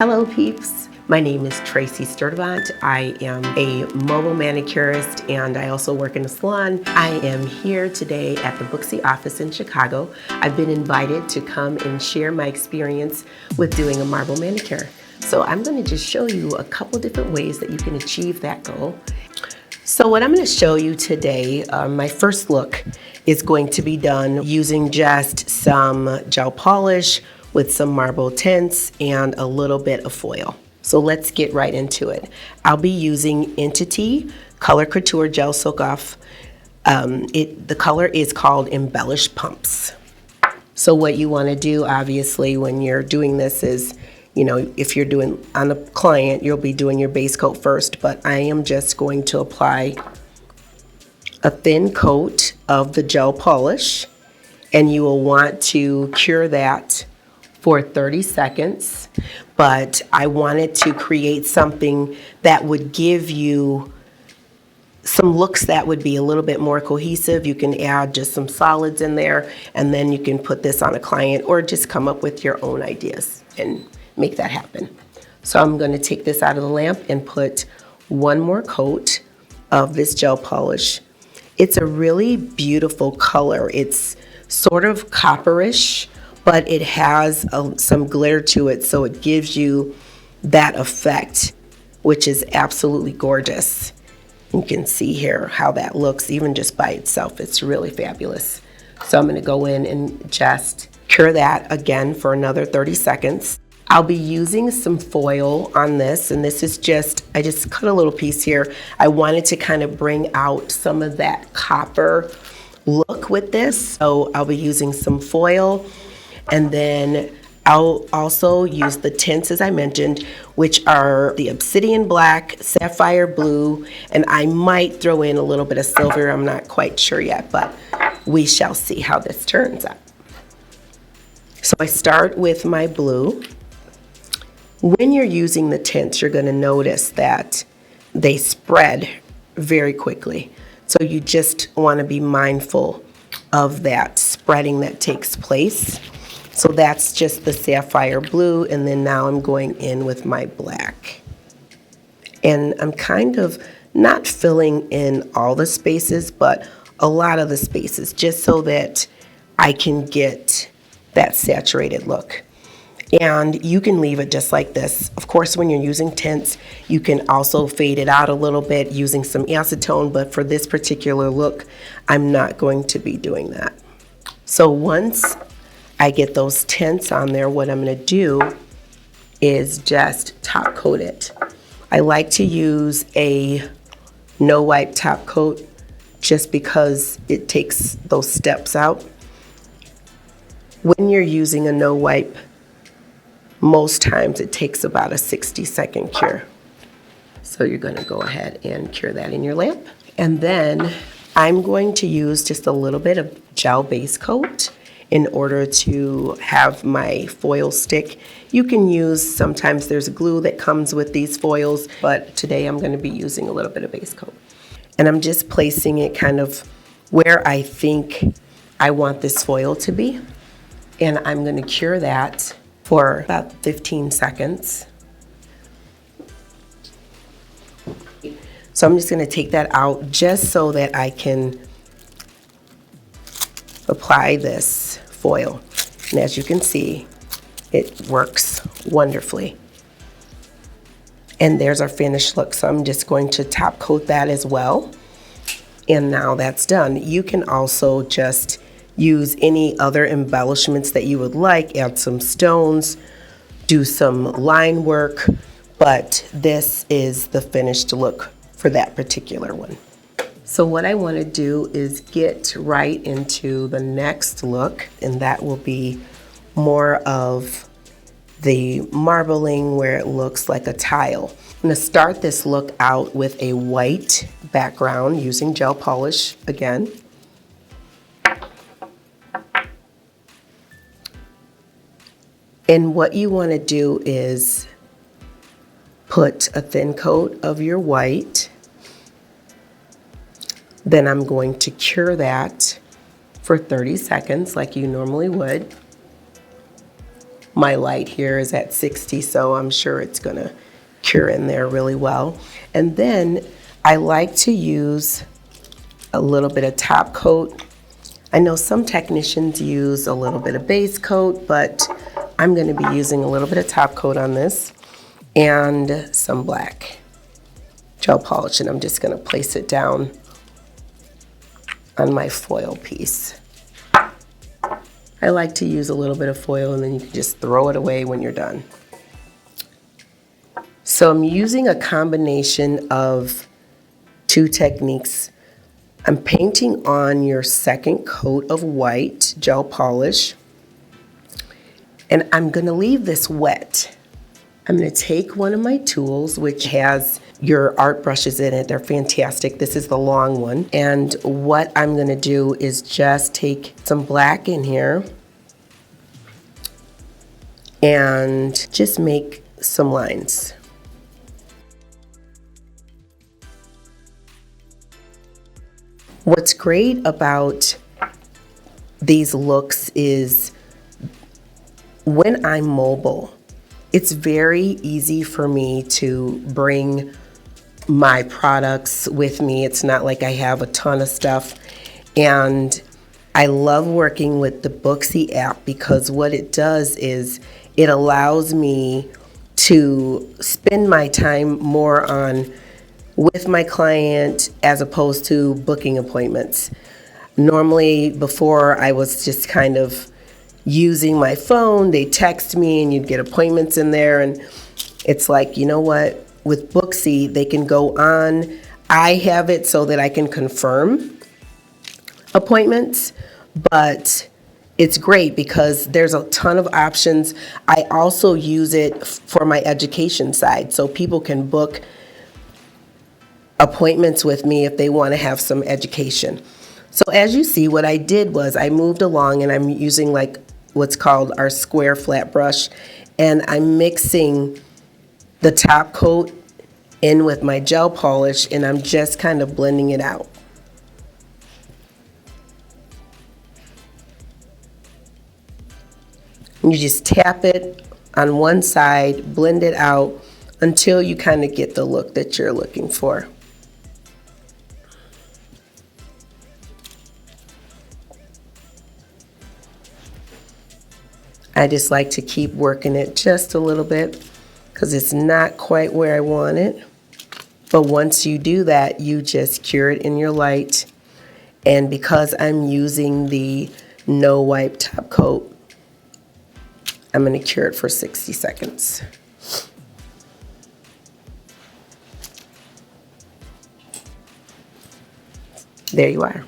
Hello peeps, my name is Tracy Sturdivant. I am a mobile manicurist and I also work in a salon. I am here today at the Booksy office in Chicago. I've been invited to come and share my experience with doing a marble manicure. So I'm going to just show you a couple different ways that you can achieve that goal. So what I'm going to show you today, my first look is going to be done using just some gel polish with some marble tints and a little bit of foil. So let's get right into it. I'll be using Entity Color Couture Gel Soak Off. The color is called Embellish Pumps. So what you want to do, obviously, when you're doing this is, if you're doing on a client, you'll be doing your base coat first, but I am just going to apply a thin coat of the gel polish, and you will want to cure that for 30 seconds. But I wanted to create something that would give you some looks that would be a little bit more cohesive. You can add just some solids in there, and then you can put this on a client or just come up with your own ideas and make that happen. So I'm going to take this out of the lamp and put one more coat of this gel polish. It's a really beautiful color. It's sort of copperish, but it has some glitter to it, so it gives you that effect, which is absolutely gorgeous. You can see here how that looks even just by itself. It's really fabulous. So I'm going to go in and just cure that again for another 30 seconds. I'll be using some foil on this, and this is I just cut a little piece here. I wanted to kind of bring out some of that copper look with this. So I'll be using some foil, and then I'll also use the tints, as I mentioned, which are the obsidian black, sapphire blue, and I might throw in a little bit of silver. I'm not quite sure yet, but we shall see how this turns out. So I start with my blue. When you're using the tints, you're going to notice that they spread very quickly. So you just want to be mindful of that spreading that takes place. So that's just the sapphire blue, and then now I'm going in with my black. And I'm kind of not filling in all the spaces, but a lot of the spaces, just so that I can get that saturated look. And you can leave it just like this. Of course, when you're using tints, you can also fade it out a little bit using some acetone, but for this particular look, I'm not going to be doing that. So once I get those tints on there, what I'm going to do is just top coat it. I like to use a no wipe top coat just because it takes those steps out. When you're using a no wipe, most times it takes about a 60-second cure. So you're going to go ahead and cure that in your lamp. And then I'm going to use just a little bit of gel base coat in order to have my foil stick. You can use, sometimes there's glue that comes with these foils, but today I'm going to be using a little bit of base coat. And I'm just placing it kind of where I think I want this foil to be. And I'm going to cure that for about 15 seconds. So I'm just going to take that out just so that I can apply this foil. And as you can see, it works wonderfully. And there's our finished look. So I'm just going to top coat that as well. And now that's done. You can also just use any other embellishments that you would like, add some stones, do some line work, but this is the finished look for that particular one. So what I want to do is get right into the next look, and that will be more of the marbling where it looks like a tile. I'm going to start this look out with a white background using gel polish again. And what you want to do is put a thin coat of your white. Then I'm going to cure that for 30 seconds like you normally would. My light here is at 60, so I'm sure it's gonna cure in there really well. And then I like to use a little bit of top coat. I know some technicians use a little bit of base coat, but I'm gonna be using a little bit of top coat on this and some black gel polish, and I'm just gonna place it down on my foil piece. I like to use a little bit of foil and then you can just throw it away when you're done. So I'm using a combination of two techniques. I'm painting on your second coat of white gel polish, and I'm gonna leave this wet. I'm gonna take one of my tools, which has your art brushes in it. They're fantastic. This is the long one. And what I'm gonna do is just take some black in here and just make some lines. What's great about these looks is when I'm mobile, it's very easy for me to bring my products with me. It's not like I have a ton of stuff. And I love working with the Booksy app because what it does is it allows me to spend my time more on with my client as opposed to booking appointments. Normally before I was just kind of using my phone, they text me and you'd get appointments in there, and it's like, you know what, with Booksy they can go on. I have it so that I can confirm appointments, but it's great because there's a ton of options. I also use it for my education side, so people can book appointments with me if they want to have some education. So as you see, what I did was I moved along and I'm using like what's called our square flat brush, and I'm mixing the top coat in with my gel polish, and I'm just kind of blending it out. You just tap it on one side, blend it out until you kind of get the look that you're looking for. I just like to keep working it just a little bit because it's not quite where I want it. But once you do that, you just cure it in your light. And because I'm using the no wipe top coat, I'm going to cure it for 60 seconds. There you are.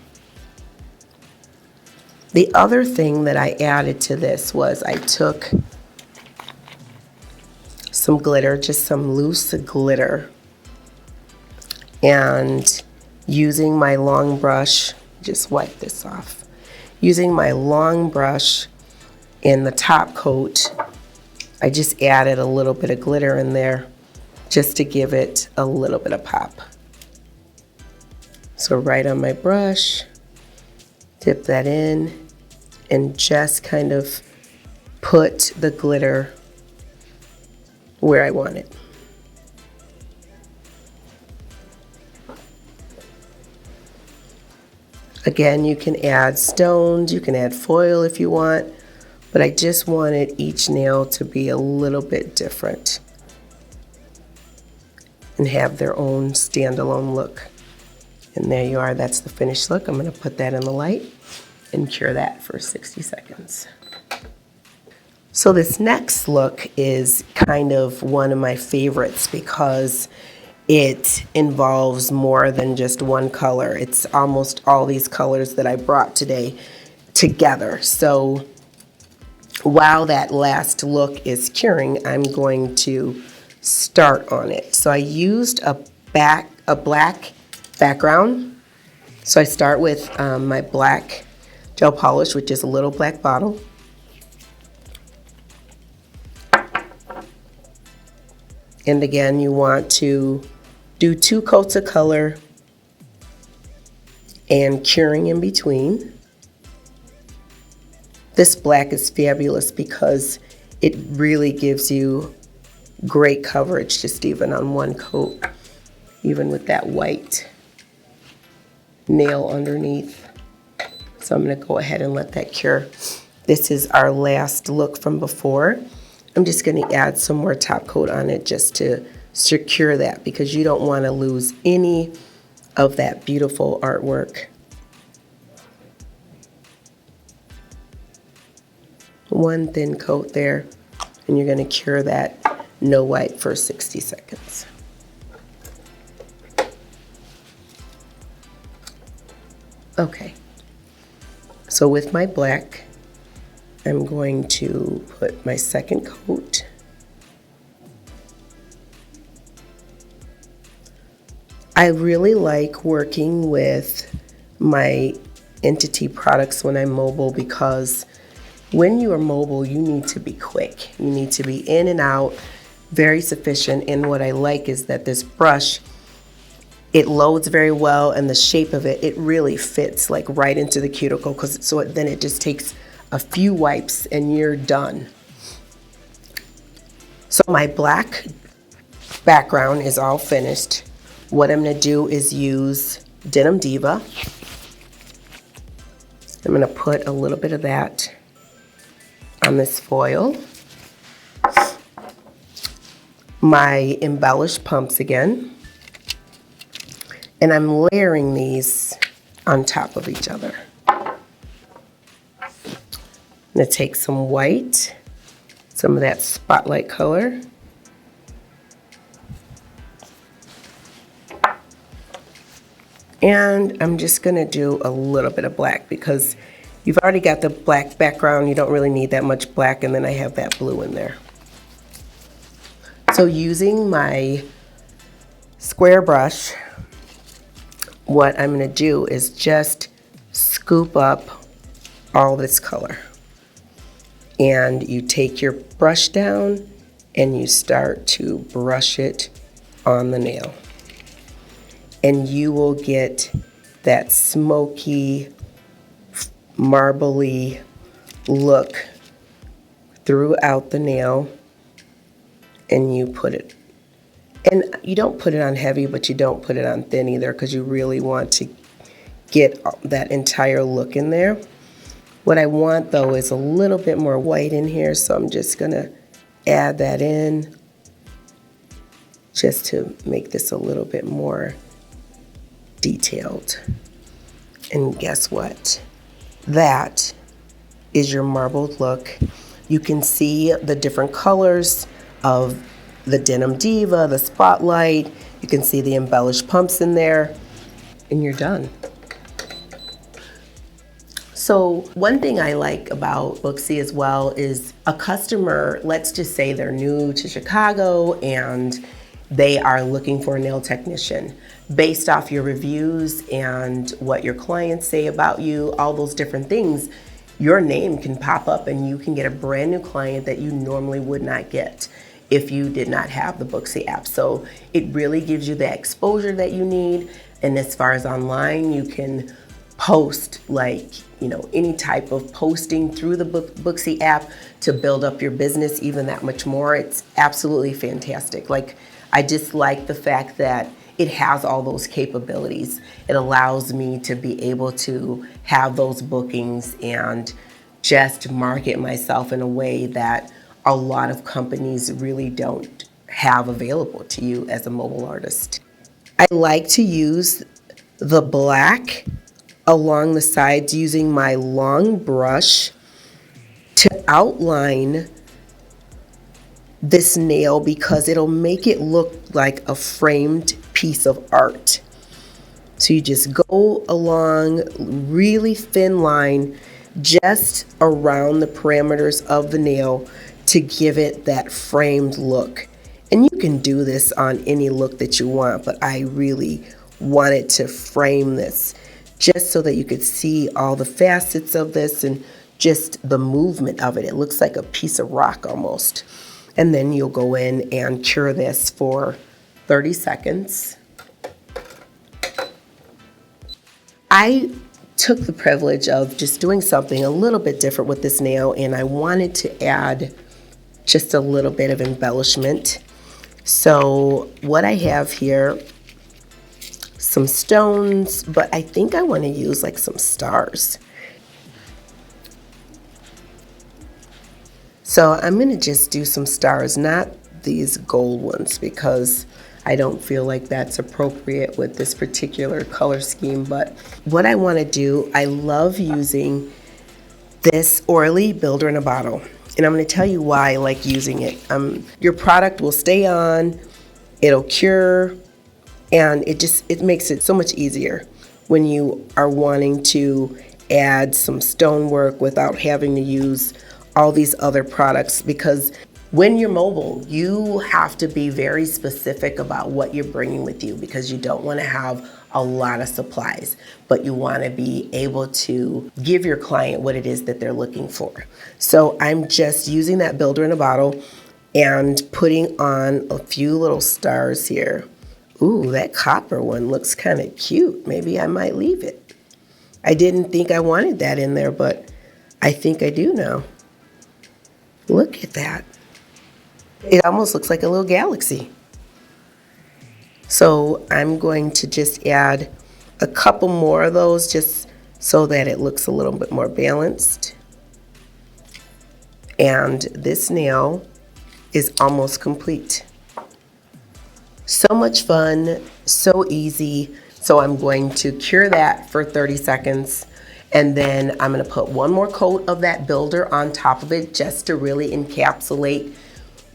The other thing that I added to this was I took some glitter, just some loose glitter, and using my long brush, just wipe this off. Using my long brush in the top coat, I just added a little bit of glitter in there just to give it a little bit of pop. So right on my brush, dip that in and just kind of put the glitter where I want it. Again, you can add stones, you can add foil if you want, but I just wanted each nail to be a little bit different and have their own standalone look. And there you are, that's the finished look. I'm gonna put that in the light and cure that for 60 seconds. So this next look is kind of one of my favorites because it involves more than just one color. It's almost all these colors that I brought today together. So while that last look is curing, I'm going to start on it. So I used a black background. So I start with my black gel polish, which is a little black bottle. And again, you want to do 2 coats of color and curing in between. This black is fabulous because it really gives you great coverage just even on one coat, even with that white nail underneath. So I'm going to go ahead and let that cure. This is our last look from before. I'm just going to add some more top coat on it just to secure that, because you don't want to lose any of that beautiful artwork. One thin coat there, and you're going to cure that no wipe for 60 seconds. Okay, so with my black, I'm going to put my second coat. I really like working with my Entity products when I'm mobile, because when you are mobile, you need to be quick. You need to be in and out, very sufficient. And what I like is that this brush, it loads very well, and the shape of it, it really fits like right into the cuticle, then it just takes a few wipes and you're done. So my black background is all finished. What I'm gonna do is use Denim Diva. I'm gonna put a little bit of that on this foil. My embellished pumps again. And I'm layering these on top of each other. I'm gonna take some white, some of that spotlight color. And I'm just gonna do a little bit of black, because you've already got the black background, you don't really need that much black, and then I have that blue in there. So using my square brush, what I'm gonna do is just scoop up all this color. And you take your brush down and you start to brush it on the nail. And you will get that smoky, marbly look throughout the nail. And you put it, and you don't put it on heavy, but you don't put it on thin either, because you really want to get that entire look in there. What I want though is a little bit more white in here, so I'm just gonna add that in just to make this a little bit more detailed. And guess what? That is your marbled look. You can see the different colors of the Denim Diva, the Spotlight. You can see the embellished pumps in there, and you're done. So one thing I like about Booksy as well is a customer, let's just say they're new to Chicago and they are looking for a nail technician. Based off your reviews and what your clients say about you, all those different things, your name can pop up and you can get a brand new client that you normally would not get if you did not have the Booksy app. So it really gives you the exposure that you need. And as far as online, you can post any type of posting through the Booksy app to build up your business even that much more. It's absolutely fantastic. I just like the fact that it has all those capabilities. It allows me to be able to have those bookings and just market myself in a way that a lot of companies really don't have available to you as a mobile artist. I like to use the black along the sides using my long brush to outline this nail, because it'll make it look like a framed piece of art. So you just go along really thin line just around the parameters of the nail to give it that framed look. And you can do this on any look that you want, but I really wanted to frame this just so that you could see all the facets of this and just the movement of it. It looks like a piece of rock almost. And then you'll go in and cure this for 30 seconds. I took the privilege of just doing something a little bit different with this nail, and I wanted to add just a little bit of embellishment. So what I have here, some stones, but I think I want to use like some stars. So I'm going to just do some stars, not these gold ones, because I don't feel like that's appropriate with this particular color scheme. But what I want to do, I love using this Orly Builder in a Bottle. And I'm going to tell you why I like using it. Your product will stay on, it'll cure, and it makes it so much easier when you are wanting to add some stonework without having to use all these other products. Because when you're mobile, you have to be very specific about what you're bringing with you, because you don't want to have a lot of supplies, but you want to be able to give your client what it is that they're looking for. So I'm just using that Builder in a Bottle and putting on a few little stars here. Ooh, that copper one looks kind of cute. Maybe I might leave it. I didn't think I wanted that in there, but I think I do now. Look at that. It almost looks like a little galaxy. So I'm going to just add a couple more of those just so that it looks a little bit more balanced. And this nail is almost complete. So much fun, so easy. So I'm going to cure that for 30 seconds. And then I'm going to put one more coat of that builder on top of it just to really encapsulate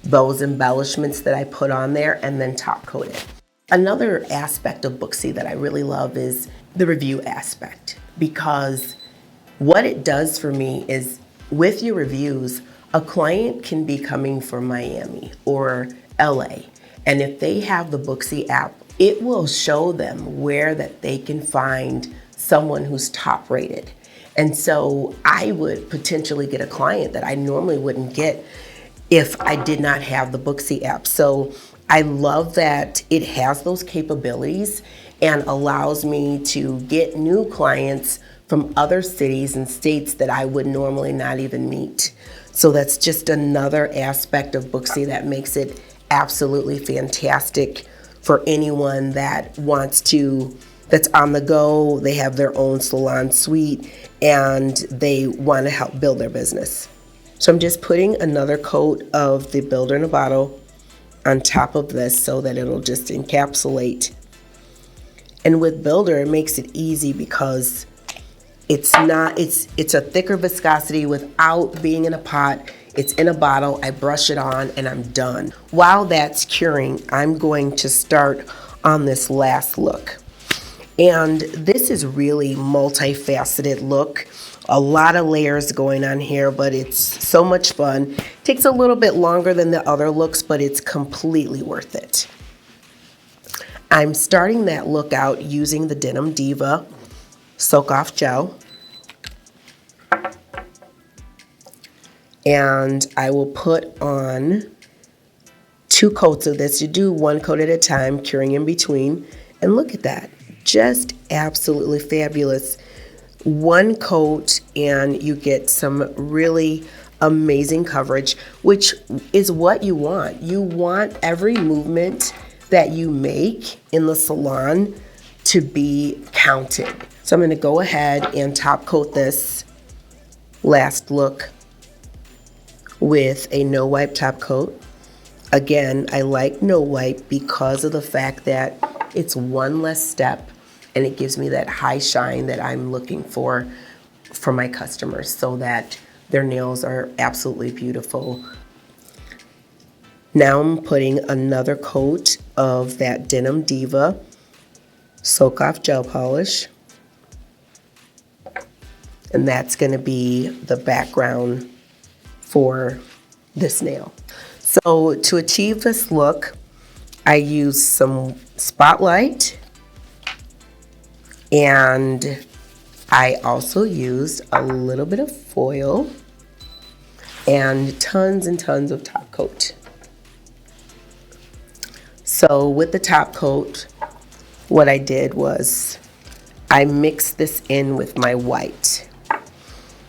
those embellishments that I put on there, and then top coat it. Another aspect of Booksy that I really love is the review aspect, because what it does for me is with your reviews, a client can be coming from Miami or LA, and if they have the Booksy app, it will show them where that they can find someone who's top rated. And so I would potentially get a client that I normally wouldn't get if I did not have the Booksy app. So I love that it has those capabilities and allows me to get new clients from other cities and states that I would normally not even meet. So that's just another aspect of Booksy that makes it absolutely fantastic for anyone that wants to, that's on the go, they have their own salon suite, and they want to help build their business. So I'm just putting another coat of the Builder in a Bottle on top of this so that it'll just encapsulate. And with Builder, it makes it easy because it's a thicker viscosity without being in a pot. It's in a bottle, I brush it on, and I'm done. While that's curing, I'm going to start on this last look. And this is really multifaceted look. A lot of layers going on here, but it's so much fun. Takes a little bit longer than the other looks, but it's completely worth it. I'm starting that look out using the Denim Diva Soak Off Gel. And I will put on 2 coats of this. You do 1 coat at a time, curing in between. And look at that, just absolutely fabulous. 1 coat and you get some really amazing coverage, which is what you want. You want every movement that you make in the salon to be counted. So I'm going to go ahead and top coat this last look with a no wipe top coat. Again, I like no wipe because of the fact that it's one less step and it gives me that high shine that I'm looking for my customers, so that their nails are absolutely beautiful. Now I'm putting another coat of that Denim Diva Soak Off Gel Polish, and that's going to be the background for this nail. So to achieve this look, I use some Spotlight, and I also used a little bit of foil and tons of top coat. So with the top coat, what I did was I mixed this in with my white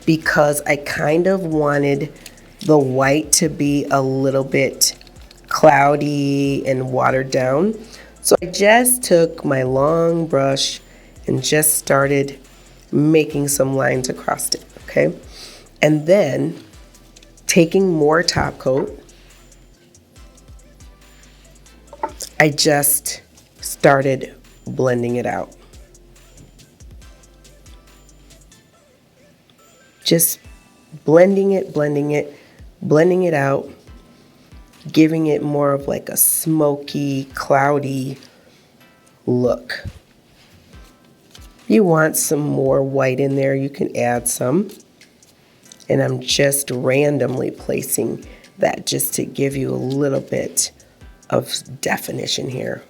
because I kind of wanted the white to be a little bit cloudy and watered down. So I just took my long brush and just started making some lines across it, okay? And then taking more top coat, I just started blending it out. Just blending it out, giving it more of like a smoky, cloudy look. You want some more white in there, you can add some. And I'm just randomly placing that just to give you a little bit of definition here.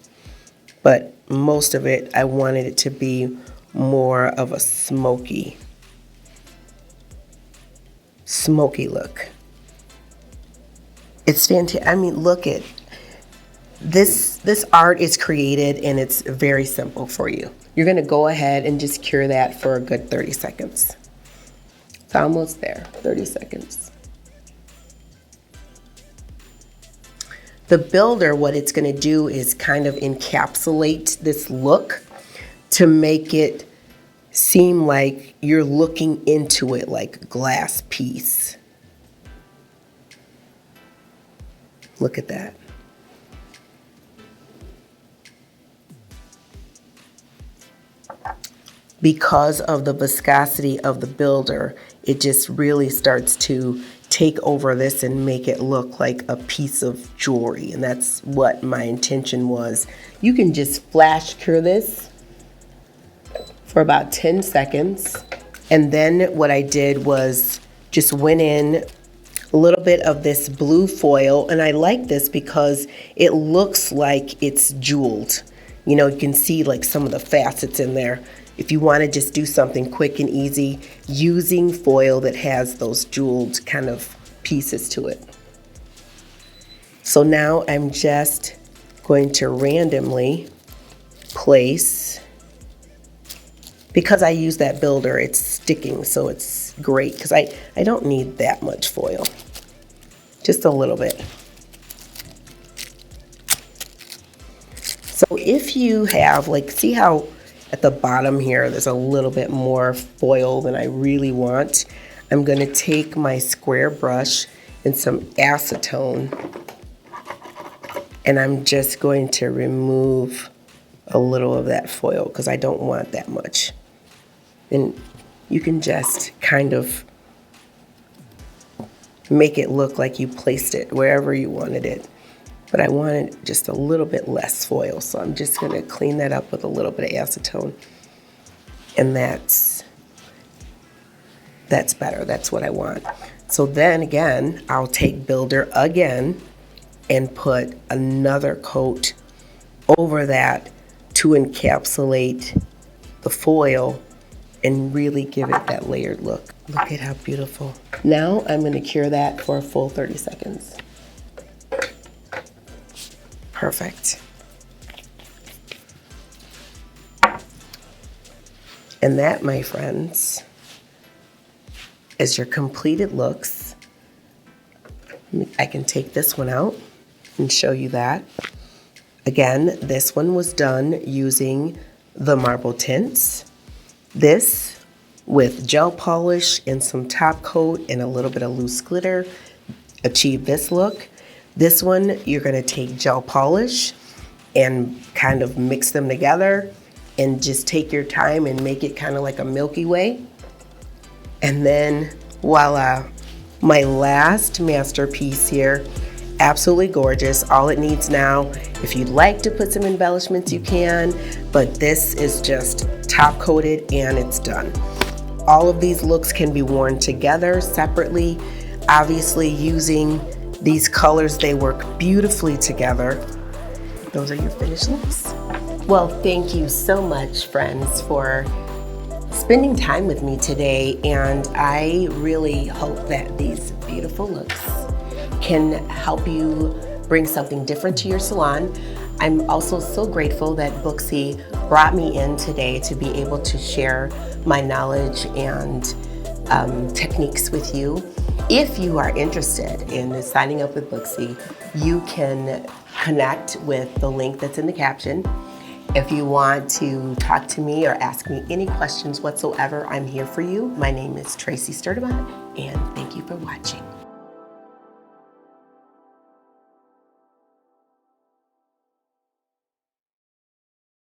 But most of it, I wanted it to be more of a smoky look. It's fantastic. I mean, look at this. This art is created and it's very simple for you. You're gonna go ahead and just cure that for a good 30 seconds. It's almost there, 30 seconds. The builder, what it's gonna do is kind of encapsulate this look to make it seem like you're looking into it like a glass piece. Look at that. Because of the viscosity of the builder, it just really starts to take over this and make it look like a piece of jewelry. And that's what my intention was. You can just flash cure this for about 10 seconds. And then what I did was just went in a little bit of this blue foil. And I like this because it looks like it's jeweled. You know, you can see like some of the facets in there. If you want to just do something quick and easy, using foil that has those jeweled kind of pieces to it. So now I'm just going to randomly place, because I use that builder, it's sticking, so it's great, because I don't need that much foil, just a little bit. So if you have, like, see how at the bottom here, there's a little bit more foil than I really want. I'm going to take my square brush and some acetone, and I'm just going to remove a little of that foil because I don't want that much. And you can just kind of make it look like you placed it wherever you wanted it. But I wanted just a little bit less foil, so I'm just going to clean that up with a little bit of acetone. And that's better. That's what I want. So then again, I'll take Builder again and put another coat over that to encapsulate the foil and really give it that layered look. Look at how beautiful. Now I'm going to cure that for a full 30 seconds. Perfect. And that, my friends, is your completed looks. I can take this one out and show you that. Again, this one was done using the marble tints. This with gel polish and some top coat and a little bit of loose glitter achieved this look. This one, you're gonna take gel polish and kind of mix them together and just take your time and make it kind of like a Milky Way. And then voila, my last masterpiece here, absolutely gorgeous. All it needs now, if you'd like to put some embellishments, you can, but this is just top coated and it's done. All of these looks can be worn together separately. Obviously using these colors, they work beautifully together. Those are your finished looks. Well, thank you so much, friends, for spending time with me today, and I really hope that these beautiful looks can help you bring something different to your salon. I'm also so grateful that Booksy brought me in today to be able to share my knowledge and techniques with you. If you are interested in signing up with Booksy, you can connect with the link that's in the caption. If you want to talk to me or ask me any questions whatsoever, I'm here for you. My name is Tracy Sturdivant, and thank you for watching.